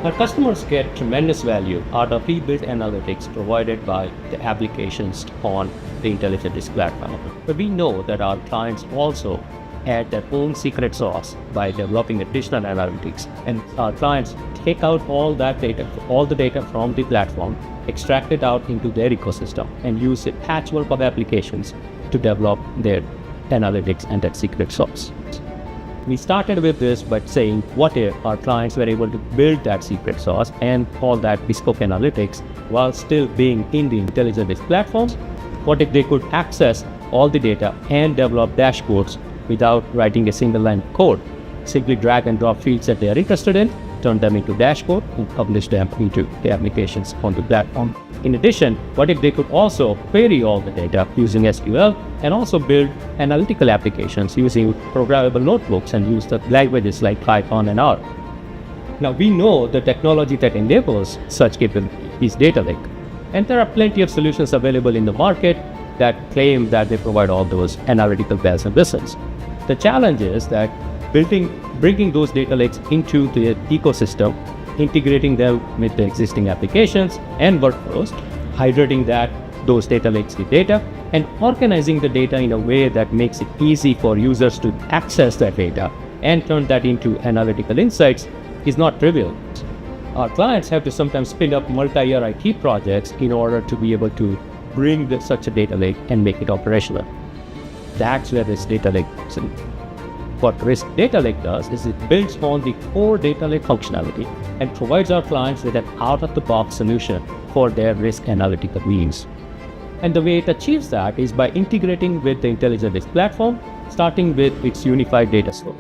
Our customers get tremendous value out of pre-built analytics provided by the applications on the Intelligent Risk platform. But we know that our clients also add their own secret sauce by developing additional analytics. And our clients take out all the data from the platform, extract it out into their ecosystem, and use a patchwork of applications to develop their analytics and that secret sauce. We started with this by saying, what if our clients were able to build that secret sauce and call that bespoke analytics while still being in the Intelligent Risk platform? What if they could access all the data and develop dashboards without writing a single line of code? Simply drag and drop fields that they are interested in, turn them into dashboard, and publish them into the applications on the platform. In addition, what if they could also query all the data using SQL and also build analytical applications using programmable notebooks and use the languages like Python and R? Now, we know the technology that enables such capability is data lake, and there are plenty of solutions available in the market that claim that they provide all those analytical bells and whistles. The challenge is that bringing those data lakes into the ecosystem, integrating them with the existing applications and workflows, hydrating those data lakes with data, and organizing the data in a way that makes it easy for users to access that data and turn that into analytical insights is not trivial. Our clients have to sometimes spin up multi-year IT projects in order to be able to bring such a data lake and make it operational. That's where this data lake comes in. What Risk Data Lake does is it builds on the core data lake functionality and provides our clients with an out-of-the-box solution for their risk analytical needs. And the way it achieves that is by integrating with the Intelligent Risk platform, starting with its unified data store.